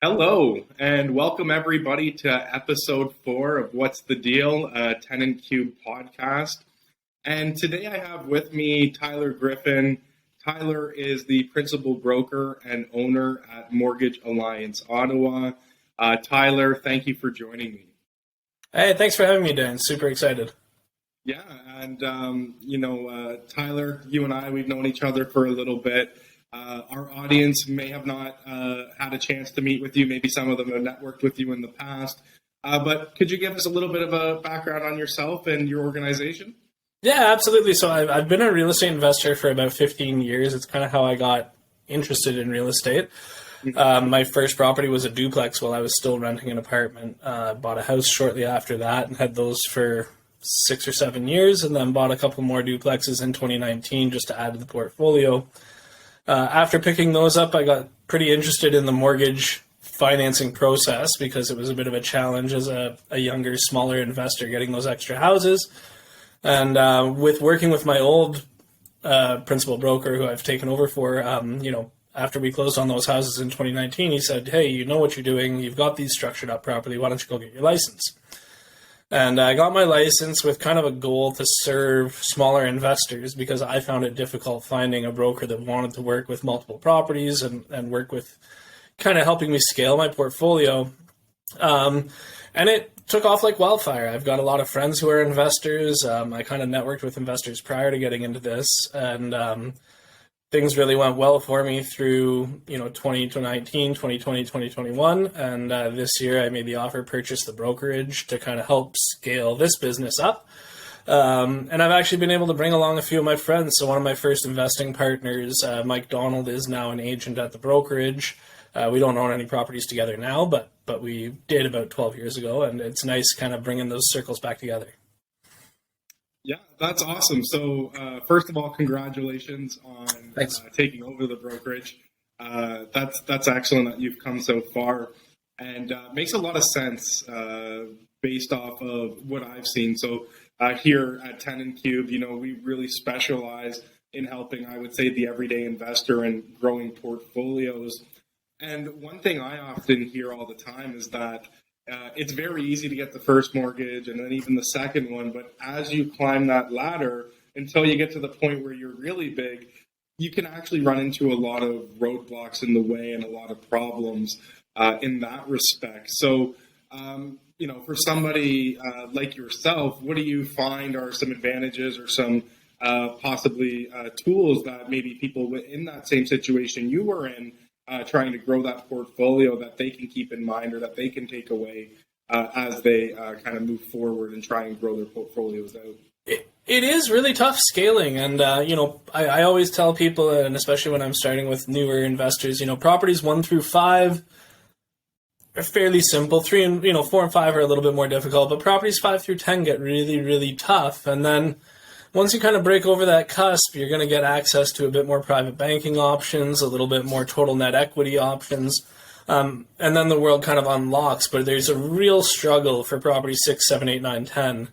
Hello, and welcome everybody to episode 4 of What's the Deal, a Tenant Cube podcast. And today I have with me Tyler Griffin. Tyler is the principal broker and owner at Mortgage Alliance Ottawa. Tyler, thank you for joining me. Hey, thanks for having me, Dan. Super excited. Yeah, and Tyler, you and I, we've known each other for a little bit. Our audience may have not had a chance to meet with you. Maybe some of them have networked with you in the past. But could you give us a little bit of a background on yourself and your organization? Yeah, absolutely. So I've been a real estate investor for about 15 years. It's kind of how I got interested in real estate. My first property was a duplex while I was still renting an apartment. Bought a house shortly after that and had those for 6 or 7 years, and then bought a couple more duplexes in 2019 just to add to the portfolio. After picking those up, I got pretty interested in the mortgage financing process because it was a bit of a challenge as a younger, smaller investor getting those extra houses. And with working with my old principal broker who I've taken over for, after we closed on those houses in 2019, he said, hey, you know what you're doing. You've got these structured up properly. Why don't you go get your license? And I got my license with kind of a goal to serve smaller investors because I found it difficult finding a broker that wanted to work with multiple properties and work with kind of helping me scale my portfolio. And it took off like wildfire. I've got a lot of friends who are investors. I kind of networked with investors prior to getting into this, and things really went well for me through 2019, 2020, 2021, and this year I made the offer, purchase the brokerage to kind of help scale this business up. And I've actually been able to bring along a few of my friends. So one of my first investing partners, Mike Donald, is now an agent at the brokerage. We don't own any properties together now, but we did about 12 years ago, and it's nice kind of bringing those circles back together. Yeah, that's awesome. So first of all, congratulations on taking over the brokerage. That's excellent that you've come so far, and makes a lot of sense based off of what I've seen. So here at Tenant Cube, we really specialize in helping, I would say, the everyday investor in growing portfolios. And one thing I often hear all the time is that it's very easy to get the first mortgage and then even the second one. But as you climb that ladder until you get to the point where you're really big, you can actually run into a lot of roadblocks in the way and a lot of problems in that respect. So, for somebody like yourself, what do you find are some advantages or some possibly tools that maybe people in that same situation you were in trying to grow that portfolio that they can keep in mind or that they can take away as they kind of move forward and try and grow their portfolios out? It is really tough scaling. And, I always tell people, and especially when I'm starting with newer investors, properties 1 through 5 are fairly simple. 3 and 4 and 5 are a little bit more difficult, but properties 5 through 10 get really, really tough. And then once you kind of break over that cusp, you're going to get access to a bit more private banking options, a little bit more total net equity options, and then the world kind of unlocks. But there's a real struggle for property 6, 7, 8, 9, 10,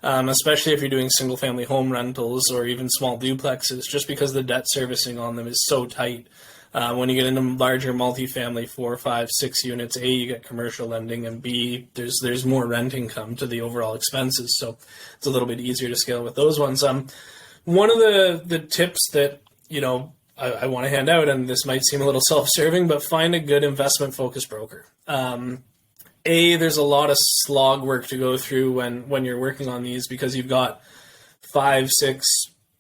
especially if you're doing single-family home rentals or even small duplexes, just because the debt servicing on them is so tight. When you get into larger multifamily, 4, 5, 6 units, A, you get commercial lending, and B, there's more rent income to the overall expenses. So it's a little bit easier to scale with those ones. One of the tips that, I want to hand out, and this might seem a little self-serving, but find a good investment-focused broker. There's a lot of slog work to go through when you're working on these because you've got 5, 6,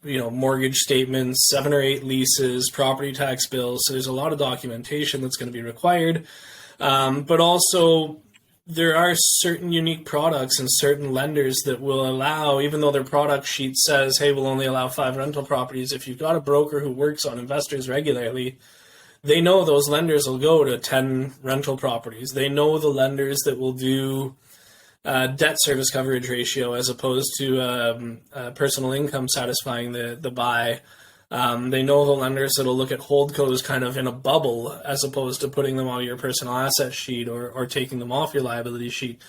mortgage statements, 7 or 8 leases, property tax bills. So there's a lot of documentation that's going to be required. But also there are certain unique products and certain lenders that will allow, even though their product sheet says, hey, we'll only allow 5 rental properties. If you've got a broker who works on investors regularly, they know those lenders will go to 10 rental properties. They know the lenders that will do debt service coverage ratio as opposed to personal income satisfying the buy. They know the lenders that will look at holdcos kind of in a bubble as opposed to putting them on your personal asset sheet or taking them off your liability sheet.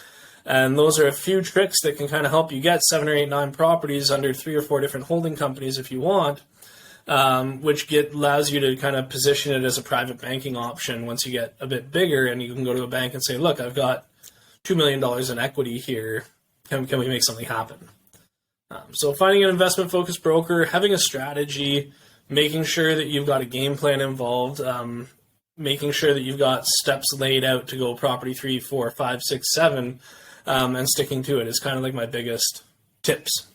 And those are a few tricks that can kind of help you get 7 or 8, 9 properties under 3 or 4 different holding companies if you want. which allows you to kind of position it as a private banking option once you get a bit bigger, and you can go to a bank and say, look, I've got $2 million in equity here. Can we make something happen? So finding an investment-focused broker, having a strategy, making sure that you've got a game plan involved, making sure that you've got steps laid out to go property 3, 4, 5, 6, 7, and sticking to it is kind of like my biggest tips.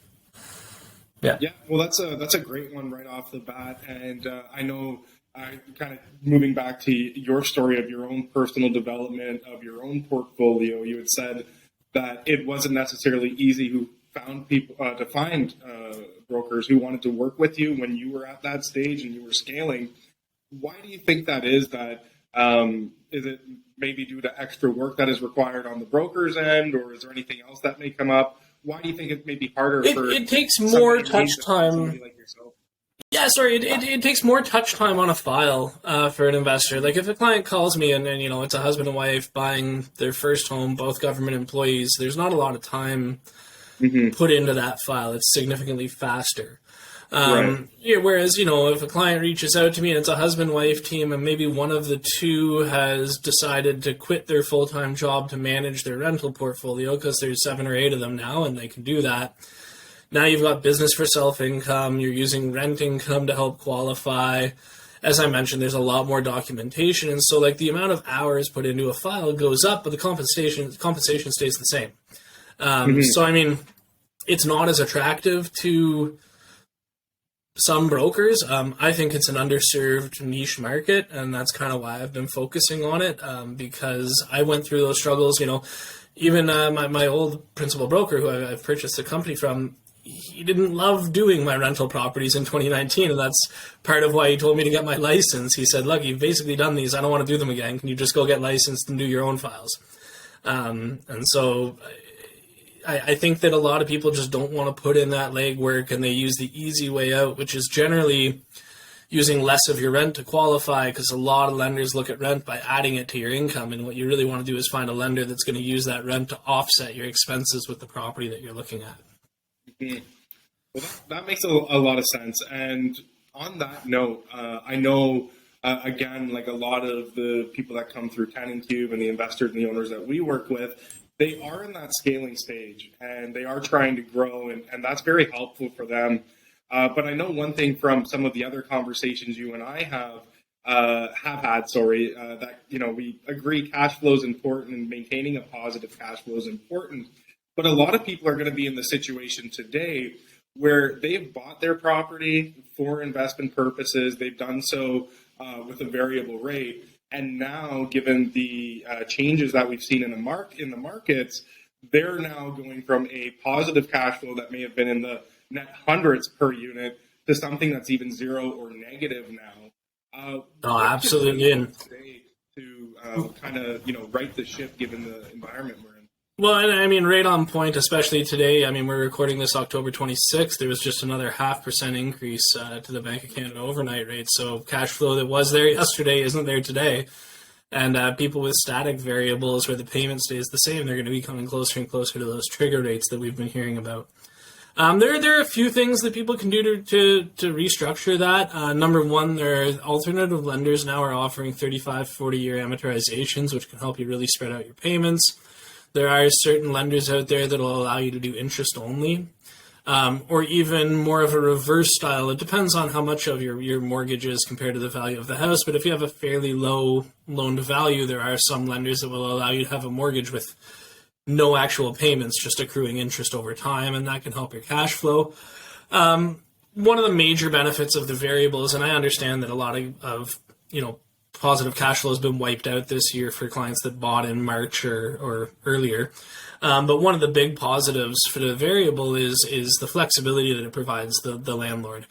Yeah. Well, that's a great one right off the bat. And I know, kind of moving back to your story of your own personal development of your own portfolio, you had said that it wasn't necessarily easy to find brokers who wanted to work with you when you were at that stage and you were scaling. Why do you think that is? That is it maybe due to extra work that is required on the broker's end, or is there anything else that may come up? Why do you think it may be harder for it takes more touch time? Like yourself? Yeah, sorry, it takes more touch time on a file for an investor. Like if a client calls me and it's a husband and wife buying their first home, both government employees, there's not a lot of time put into that file. It's significantly faster. Right. Whereas, if a client reaches out to me and it's a husband-wife team and maybe one of the two has decided to quit their full-time job to manage their rental portfolio, because there's 7 or 8 of them now and they can do that. Now you've got business for self-income, you're using rent income to help qualify. As I mentioned, there's a lot more documentation, and so like the amount of hours put into a file goes up, but the compensation stays the same. So, I mean, it's not as attractive to some brokers. I think it's an underserved niche market, and that's kind of why I've been focusing on it, because I went through those struggles. Even my old principal broker, who I've purchased the company from, he didn't love doing my rental properties in 2019, and that's part of why he told me to get my license. He said, look, you've basically done these. I don't want to do them again. Can you just go get licensed and do your own files? And so I think that a lot of people just don't want to put in that legwork, and they use the easy way out, which is generally using less of your rent to qualify, because a lot of lenders look at rent by adding it to your income, and what you really want to do is find a lender that's going to use that rent to offset your expenses with the property that you're looking at. Well, that makes a lot of sense. And on that note, I know, again, like a lot of the people that come through TenantCube and the investors and the owners that we work with, they are in that scaling stage and they are trying to grow, and that's very helpful for them. But I know one thing from some of the other conversations you and I have had, that, we agree cash flow is important and maintaining a positive cash flow is important. But a lot of people are going to be in the situation today where they've bought their property for investment purposes. They've done so with a variable rate. And now, given the changes that we've seen in the markets, they're now going from a positive cash flow that may have been in the net hundreds per unit to something that's even zero or negative now. Absolutely. To kind of right the ship given the environment we're in. Well, and I mean, right on point, especially today. I mean, we're recording this October 26th. There was just another 0.5% increase to the Bank of Canada overnight rate. So cash flow that was there yesterday isn't there today. And people with static variables where the payment stays the same, they're going to be coming closer and closer to those trigger rates that we've been hearing about. There are a few things that people can do to restructure that. Number one, there are alternative lenders now are offering 35, 40-year amortizations, which can help you really spread out your payments. There are certain lenders out there that will allow you to do interest only, or even more of a reverse style. It depends on how much of your mortgage is compared to the value of the house. But if you have a fairly low loan to value, there are some lenders that will allow you to have a mortgage with no actual payments, just accruing interest over time, and that can help your cash flow. One of the major benefits of the variables, and I understand that a lot of positive cash flow has been wiped out this year for clients that bought in March or earlier. But one of the big positives for the variable is the flexibility that it provides the landlord,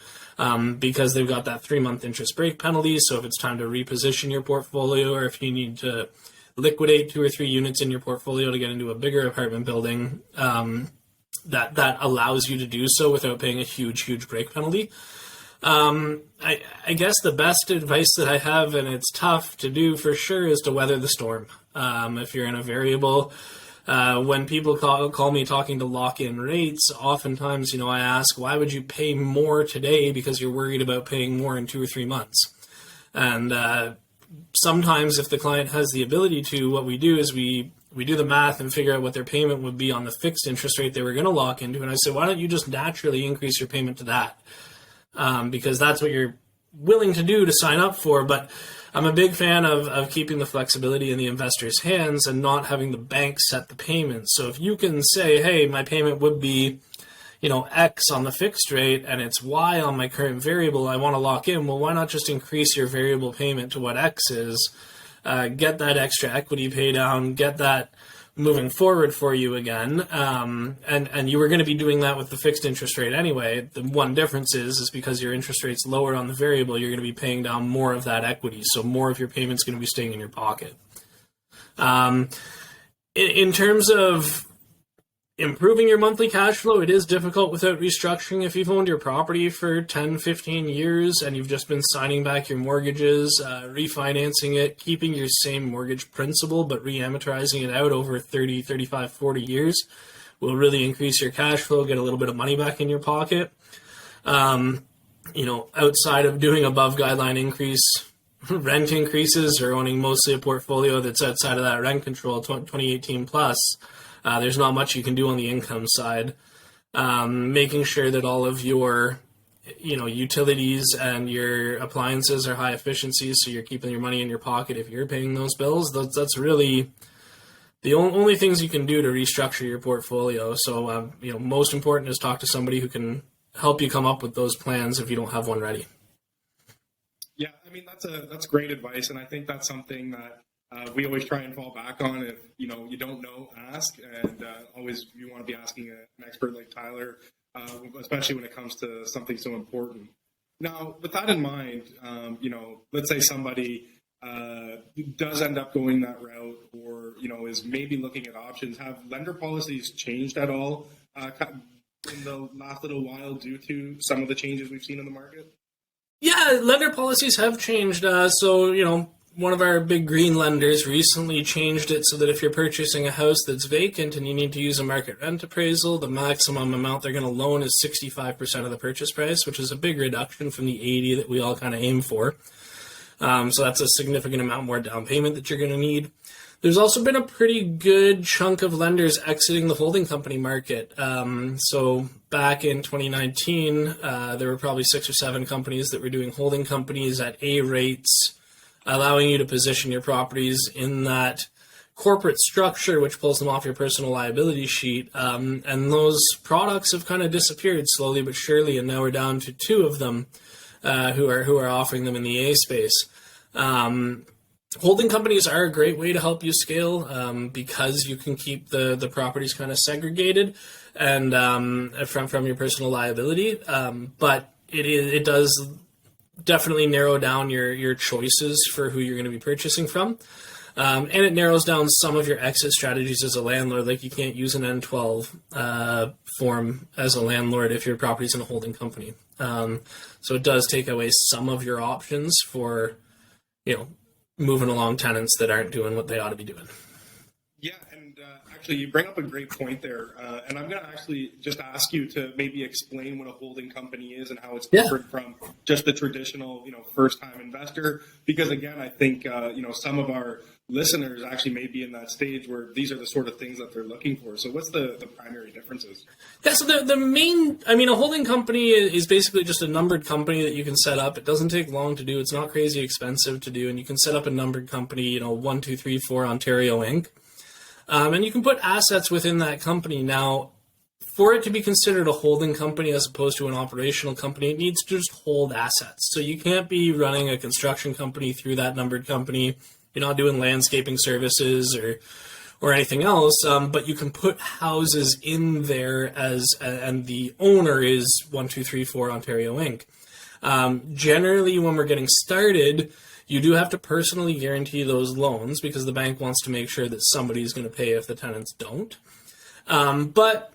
because they've got that 3-month interest break penalty. So if it's time to reposition your portfolio, or if you need to liquidate 2 or 3 units in your portfolio to get into a bigger apartment building, that allows you to do so without paying a huge break penalty. I guess the best advice that I have, and it's tough to do for sure, is to weather the storm. If you're in a variable, When people call me talking to lock-in rates, oftentimes, I ask, why would you pay more today because you're worried about paying more in 2 or 3 months? And sometimes if the client has the ability to, what we do is we do the math and figure out what their payment would be on the fixed interest rate they were going to lock into. And I say, why don't you just naturally increase your payment to that? Because that's what you're willing to do to sign up for. But I'm a big fan of keeping the flexibility in the investor's hands and not having the bank set the payment. So if you can say, hey, my payment would be, X on the fixed rate and it's Y on my current variable, I want to lock in. Well, why not just increase your variable payment to what X is, get that extra equity pay down, get that moving forward for you again. And you were going to be doing that with the fixed interest rate anyway. The one difference is because your interest rate's lower on the variable, you're going to be paying down more of that equity. So more of your payment's going to be staying in your pocket. In terms of improving your monthly cash flow, it is difficult without restructuring. If you've owned your property for 10, 15 years and you've just been signing back your mortgages, refinancing it, keeping your same mortgage principal, but re-amortizing it out over 30, 35, 40 years will really increase your cash flow, get a little bit of money back in your pocket. Outside of doing above guideline rent increases or owning mostly a portfolio that's outside of that rent control, 2018 plus, there's not much you can do on the income side. Making sure that all of your, utilities and your appliances are high efficiency, so you're keeping your money in your pocket if you're paying those bills. That's really the only things you can do to restructure your portfolio. So, most important is talk to somebody who can help you come up with those plans if you don't have one ready. Yeah, that's great advice, and I think that's something that we always try and fall back on. If you don't know, ask, and always you want to be asking an expert like Tyler, especially when it comes to something so important. Now, with that in mind, let's say somebody does end up going that route, or is maybe looking at options. Have lender policies changed at all in the last little while due to some of the changes we've seen in the market? Yeah, lender policies have changed. So, one of our big green lenders recently changed it so that if you're purchasing a house that's vacant and you need to use a market rent appraisal, the maximum amount they're going to loan is 65% of the purchase price, which is a big reduction from the 80 that we all kind of aim for. So that's a significant amount more down payment that you're going to need. There's also been a pretty good chunk of lenders exiting the holding company market. So back in 2019, there were probably 6 or 7 companies that were doing holding companies at A rates, allowing you to position your properties in that corporate structure, which pulls them off your personal liability sheet. And those products have kind of disappeared slowly but surely, and now we're down to 2 of them who are offering them in the A space. Holding companies are a great way to help you scale because you can keep the properties kind of segregated and from your personal liability. But it does definitely narrow down your choices for who you're going to be purchasing from. And it narrows down some of your exit strategies as a landlord. Like you can't use an N12 form as a landlord if your property's in a holding company. So it does take away some of your options for, moving along tenants that aren't doing what they ought to be doing. Yeah, and actually you bring up a great point there. And I'm going to actually just ask you to maybe explain what a holding company is and how it's different from just the traditional, first-time investor. Because again, I think, some of our listeners actually may be in that stage where these are the sort of things that they're looking for. So what's the primary differences? Yeah, so the main, a holding company is basically just a numbered company that you can set up. It doesn't take long to do. It's not crazy expensive to do. And you can set up a numbered company, 1, 2, 3, 4 Ontario Inc. And you can put assets within that company. Now, for it to be considered a holding company as opposed to an operational company, it needs to just hold assets. So you can't be running a construction company through that numbered company. You're not doing landscaping services or anything else, but you can put houses in there and the owner is 1, 2, 3, 4 Ontario Inc. Generally, when we're getting started, you do have to personally guarantee those loans because the bank wants to make sure that somebody's going to pay if the tenants don't. But,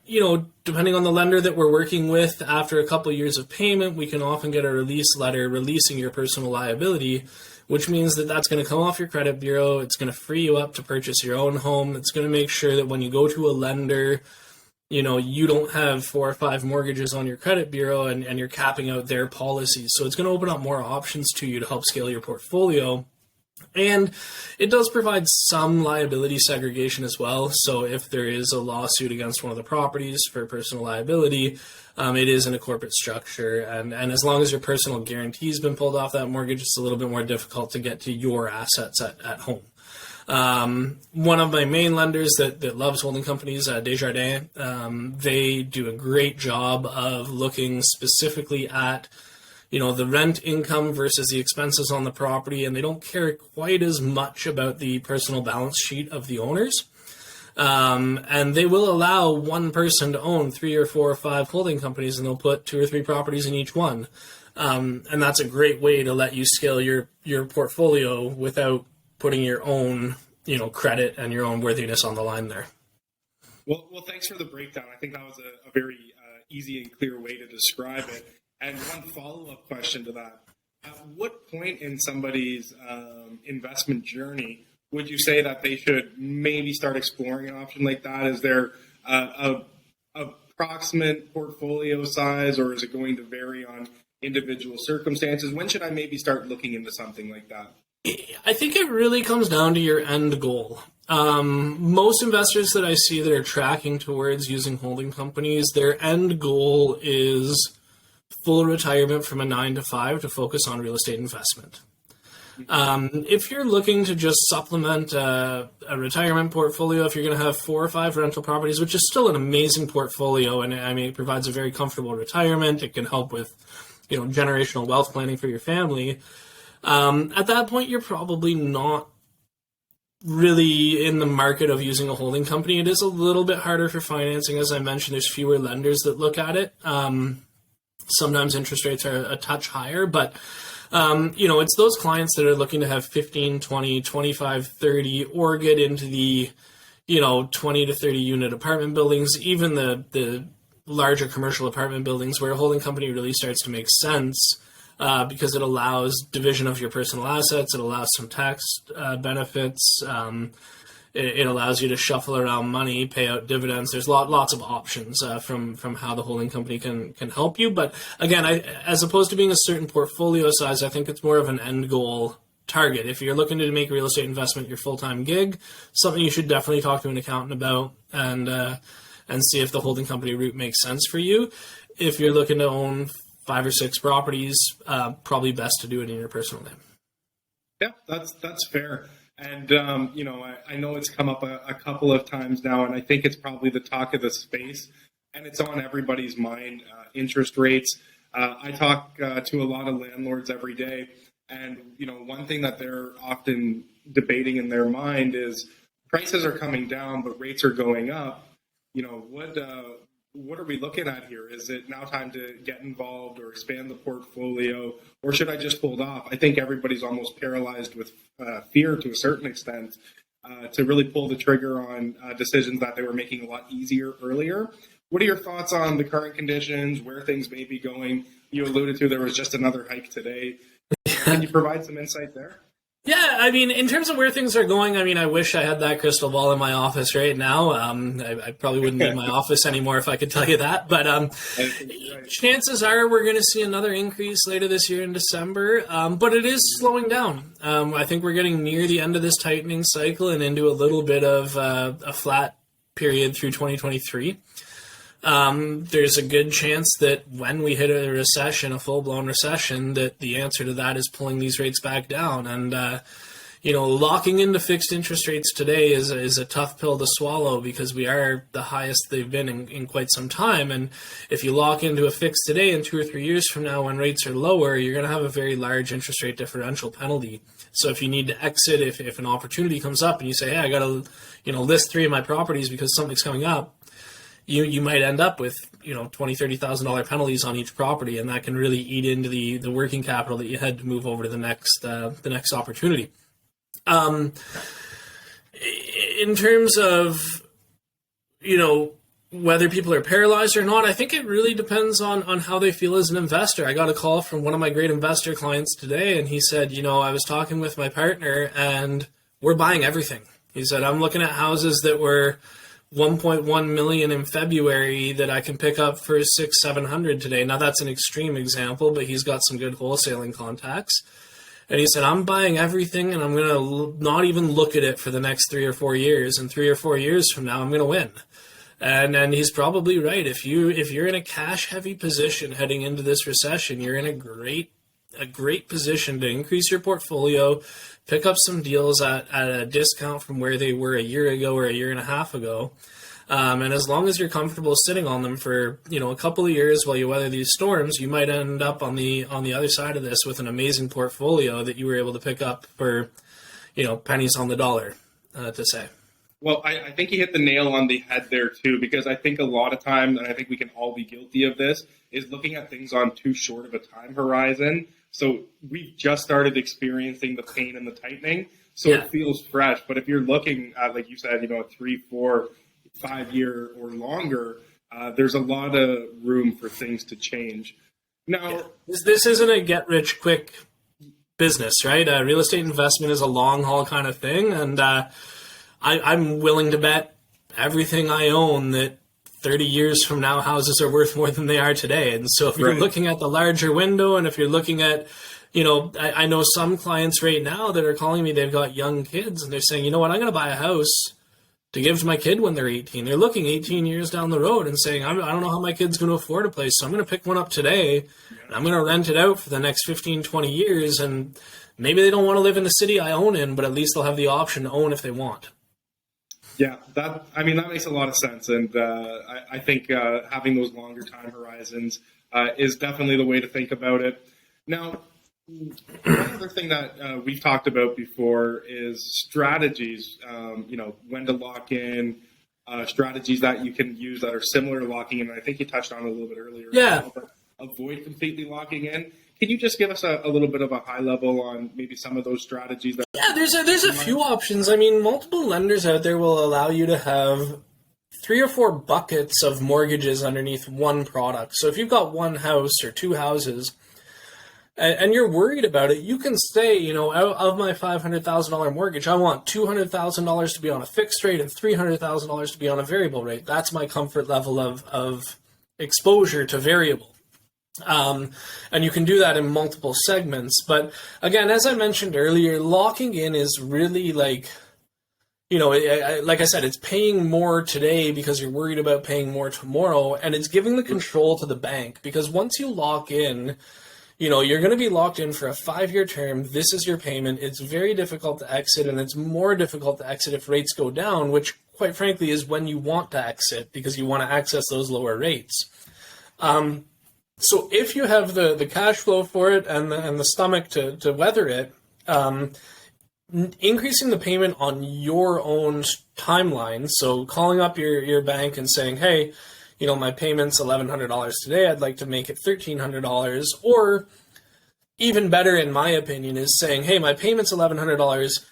depending on the lender that we're working with, after a couple of years of payment, we can often get a release letter releasing your personal liability, which means that that's going to come off your credit bureau. It's going to free you up to purchase your own home. It's going to make sure that when you go to a lender, you don't have 4 or 5 mortgages on your credit bureau and you're capping out their policies. So it's going to open up more options to you to help scale your portfolio. And it does provide some liability segregation as well. So if there is a lawsuit against one of the properties for personal liability, it is in a corporate structure. And as long as your personal guarantee has been pulled off that mortgage, it's a little bit more difficult to get to your assets at home. One of my main lenders that loves holding companies, Desjardins, they do a great job of looking specifically at the rent income versus the expenses on the property, and they don't care quite as much about the personal balance sheet of the owners. And they will allow one person to own 3 or 4 or 5 holding companies, and they'll put 2 or 3 properties in each one. And that's a great way to let you scale your portfolio without putting your own, credit and your own worthiness on the line there. Well, thanks for the breakdown. I think that was a very easy and clear way to describe it. And one follow-up question to that: at what point in somebody's investment journey would you say that they should maybe start exploring an option like that? Is there a approximate portfolio size, or is it going to vary on individual circumstances? When should I maybe start looking into something like that? I think it really comes down to your end goal. Most investors that I see that are tracking towards using holding companies, their end goal is full retirement from a 9 to 5 to focus on real estate investment. If you're looking to just supplement a retirement portfolio, if you're going to have 4 or 5 rental properties, which is still an amazing portfolio, and it provides a very comfortable retirement, it can help with generational wealth planning for your family. At that point, you're probably not really in the market of using a holding company. It is a little bit harder for financing. As I mentioned, there's fewer lenders that look at it. Sometimes interest rates are a touch higher, but it's those clients that are looking to have 15, 20, 25, 30, or get into the 20 to 30 unit apartment buildings, even the larger commercial apartment buildings, where a holding company really starts to make sense. Because it allows division of your personal assets, it allows some tax benefits, it allows you to shuffle around money, pay out dividends. There's lots of options from how the holding company can help you. But again, as opposed to being a certain portfolio size, I think it's more of an end goal target. If you're looking to make real estate investment your full-time gig, something you should definitely talk to an accountant about and see if the holding company route makes sense for you. If you're looking to own 5 or 6 properties, probably best to do it in your personal name. Yeah, that's fair. And, I know it's come up a couple of times now, and I think it's probably the talk of the space, and it's on everybody's mind, interest rates. I talk to a lot of landlords every day, and, one thing that they're often debating in their mind is prices are coming down, but rates are going up. What are we looking at here? Is it now time to get involved or expand the portfolio, or should I just hold off? I think everybody's almost paralyzed with fear to a certain extent to really pull the trigger on decisions that they were making a lot easier earlier. What are your thoughts on the current conditions, where things may be going? You alluded to there was just another hike today. Can you provide some insight there? Yeah, in terms of where things are going, I wish I had that crystal ball in my office right now. I probably wouldn't be in my office anymore if I could tell you that. But chances are we're going to see another increase later this year in December. But it is slowing down. I think we're getting near the end of this tightening cycle and into a little bit of a flat period through 2023. There's a good chance that when we hit a recession, a full-blown recession, that the answer to that is pulling these rates back down. And, locking into fixed interest rates today is a tough pill to swallow because we are the highest they've been in quite some time. And if you lock into a fix today, in 2 or 3 years from now when rates are lower, you're going to have a very large interest rate differential penalty. So if you need to exit, if an opportunity comes up and you say, hey, I got to list 3 of my properties because something's coming up, you might end up with $20,000-$30,000 penalties on each property, and that can really eat into the working capital that you had to move over to the next opportunity. In terms of whether people are paralyzed or not, I think it really depends on how they feel as an investor. I got a call from one of my great investor clients today, and he said, I was talking with my partner, and we're buying everything. He said, I'm looking at houses that were 1.1 million in February that I can pick up for 600-700 today. Now, that's an extreme example, but he's got some good wholesaling contacts. And he said, I'm buying everything, and I'm going to not even look at it for the next 3 or 4 years. And 3 or 4 years from now, I'm going to win. And he's probably right. If you're in a cash-heavy position heading into this recession, you're in a great position to increase your portfolio, pick up some deals at a discount from where they were a year ago or a year and a half ago. And as long as you're comfortable sitting on them for, a couple of years while you weather these storms, you might end up on the other side of this with an amazing portfolio that you were able to pick up for, pennies on the dollar, to say. Well, I think you hit the nail on the head there too, because I think a lot of times, and I think we can all be guilty of this, is looking at things on too short of a time horizon. So we've just started experiencing the pain and the tightening, so It feels fresh. But if you're looking at, like you said, a 3, 4, 5 year or longer, there's a lot of room for things to change. Now, this isn't a get rich quick business, right? Real estate investment is a long haul kind of thing, and I'm willing to bet everything I own that 30 years from now, houses are worth more than they are today. And so if you're looking at the larger window, and if you're looking at, I know some clients right now that are calling me, they've got young kids, and they're saying, I'm going to buy a house to give to my kid when they're 18. They're looking 18 years down the road and saying, I don't know how my kid's going to afford a place, so I'm going to pick one up today, and I'm going to rent it out for the next 15, 20 years. And maybe they don't want to live in the city I own in, but at least they'll have the option to own if they want. Yeah, that makes a lot of sense, and I think having those longer time horizons is definitely the way to think about it. Now, one other thing that we've talked about before is strategies. When to lock in, strategies that you can use that are similar to locking in. And I think you touched on it a little bit earlier. Yeah. But avoid completely locking in. Can you just give us a little bit of a high level on maybe some of those strategies? Yeah, there's a few options. I mean, multiple lenders out there will allow you to have 3 or 4 buckets of mortgages underneath one product. So if you've got one house or 2 houses and you're worried about it, you can say, out of my $500,000 mortgage, I want $200,000 to be on a fixed rate and $300,000 to be on a variable rate. That's my comfort level of exposure to variable. And you can do that in multiple segments. But again, as I mentioned earlier, locking in is really like I said, it's paying more today because you're worried about paying more tomorrow. And it's giving the control to the bank, because once you lock in, you're going to be locked in for a 5-year term. This is your payment. It's very difficult to exit, and it's more difficult to exit if rates go down, which quite frankly is when you want to exit, because you want to access those lower rates. So if you have the cash flow for it and the stomach to weather it, increasing the payment on your own timeline, so calling up your bank and saying, hey, my payment's $1,100 today, I'd like to make it $1,300, or even better, in my opinion, is saying, hey, my payment's $1,100,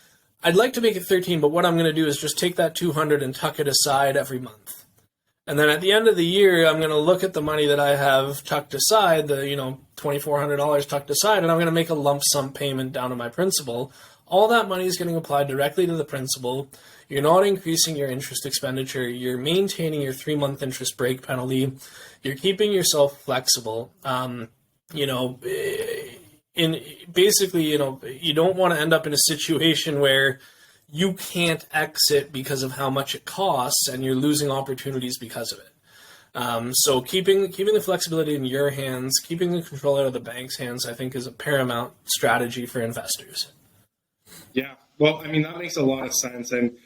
I'd like to make it $1,300, but what I'm going to do is just take that $200 and tuck it aside every month. And then at the end of the year, I'm going to look at the money that I have tucked aside, the $2,400 tucked aside, and I'm going to make a lump sum payment down to my principal. All that money is getting applied directly to the principal. You're not increasing your interest expenditure. You're maintaining your 3-month interest break penalty. You're keeping yourself flexible. You don't want to end up in a situation where you can't exit because of how much it costs, and you're losing opportunities because of it. So keeping the flexibility in your hands, keeping the control out of the bank's hands, I think is a paramount strategy for investors. Yeah, well, that makes a lot of sense. And,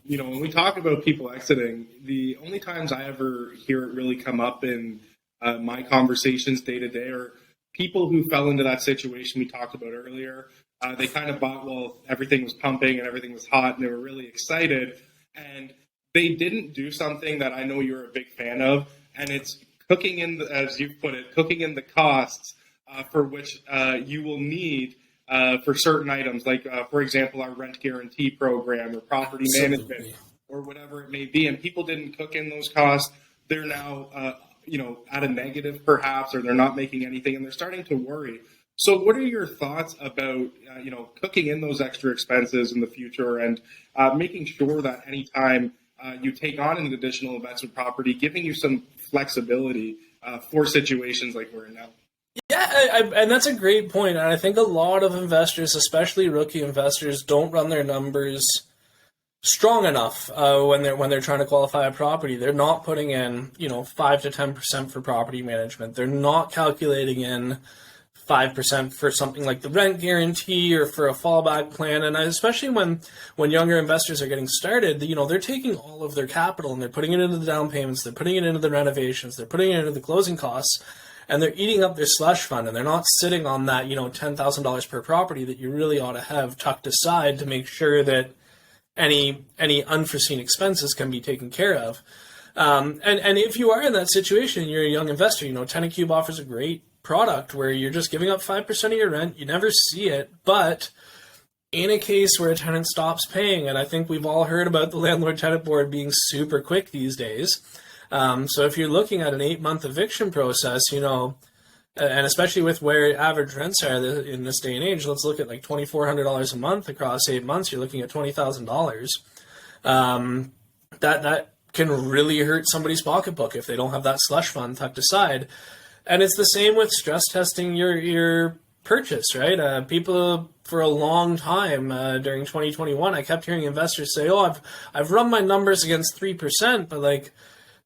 when we talk about people exiting, the only times I ever hear it really come up in my conversations day to day are people who fell into that situation we talked about earlier. They kind of bought, everything was pumping and everything was hot, and they were really excited. And they didn't do something that I know you're a big fan of, and it's cooking in, as you put it, cooking in the costs for which you will need for certain items, like, for example, our rent guarantee program or property management. or whatever it may be, and people didn't cook in those costs. They're now, at a negative perhaps, or they're not making anything, and they're starting to worry. So what are your thoughts about, cooking in those extra expenses in the future and making sure that anytime you take on an additional investment property, giving you some flexibility for situations like we're in now? Yeah, and that's a great point. And I think a lot of investors, especially rookie investors, don't run their numbers strong enough when they're trying to qualify a property. They're not putting in 5 to 10% for property management. They're not calculating in 5% for something like the rent guarantee or for a fallback plan. And especially when younger investors are getting started, they're taking all of their capital and they're putting it into the down payments, they're putting it into the renovations, they're putting it into the closing costs, and they're eating up their slush fund, and they're not sitting on that, $10,000 per property that you really ought to have tucked aside to make sure that any unforeseen expenses can be taken care of. And if you are in that situation, you're a young investor, Tenant Cube offers a great product where you're just giving up 5% of your rent, you never see it, but in a case where a tenant stops paying, and I think we've all heard about the landlord-tenant board being super quick these days, so if you're looking at an 8-month eviction process, and especially with where average rents are in this day and age, let's look at like $2,400 a month across 8 months, you're looking at $20,000. That can really hurt somebody's pocketbook if they don't have that slush fund tucked aside. And it's the same with stress testing your purchase, right? People for a long time during 2021, I kept hearing investors say, "Oh, I've run my numbers against 3%, but like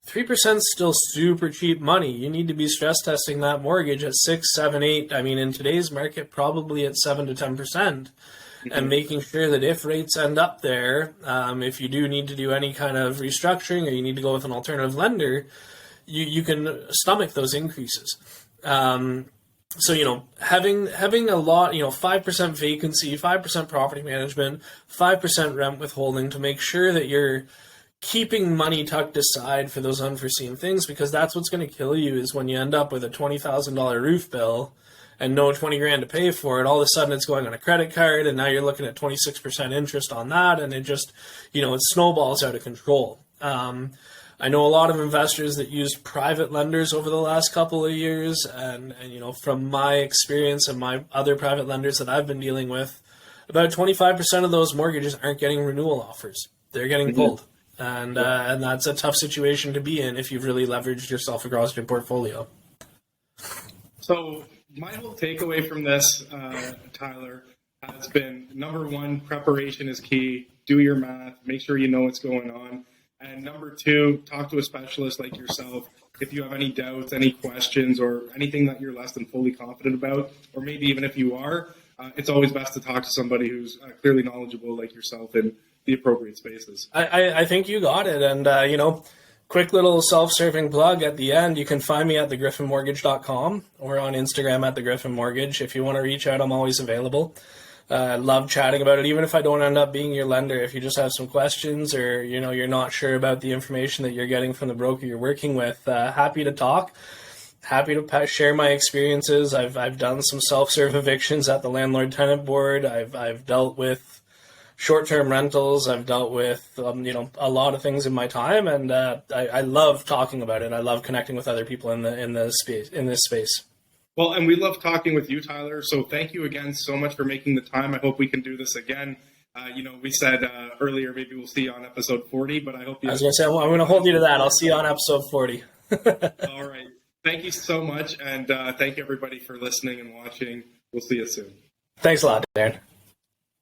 3% is still super cheap money. You need to be stress testing that mortgage at 6, 7, 8. I mean, in today's market, probably at 7 to 10%." And making sure that if rates end up there, if you do need to do any kind of restructuring or you need to go with an alternative lender, you can stomach those increases. So, having a lot, 5% vacancy, 5% property management, 5% rent withholding to make sure that you're keeping money tucked aside for those unforeseen things, because that's what's going to kill you is when you end up with a $20,000 roof bill and no 20 grand to pay for it. All of a sudden it's going on a credit card and now you're looking at 26% interest on that. And it just, it snowballs out of control. I know a lot of investors that used private lenders over the last couple of years, and from my experience and my other private lenders that I've been dealing with, about 25% of those mortgages aren't getting renewal offers. They're getting pulled, and that's a tough situation to be in if you've really leveraged yourself across your portfolio. So my whole takeaway from this, Tyler, has been, number one, preparation is key. Do your math. Make sure you know what's going on. And number two, talk to a specialist like yourself if you have any doubts, any questions, or anything that you're less than fully confident about, or maybe even if you are, it's always best to talk to somebody who's clearly knowledgeable like yourself in the appropriate spaces. I think you got it. And, quick little self-serving plug at the end, you can find me at thegriffinmortgage.com or on Instagram at thegriffinmortgage. If you want to reach out, I'm always available. I love chatting about it, even if I don't end up being your lender. If you just have some questions or, you're not sure about the information that you're getting from the broker you're working with, happy to talk. Happy to share my experiences. I've done some self-serve evictions at the landlord-tenant board. I've dealt with short-term rentals. I've dealt with, a lot of things in my time, and I love talking about it. I love connecting with other people in this space. Well, and we love talking with you, Tyler. So thank you again so much for making the time. I hope we can do this again. We said earlier maybe we'll see you on episode 40, but I hope you... I was going to say, I'm going to hold you to that. I'll see you on episode 40. All right. Thank you so much, and thank you, everybody, for listening and watching. We'll see you soon. Thanks a lot, Darren.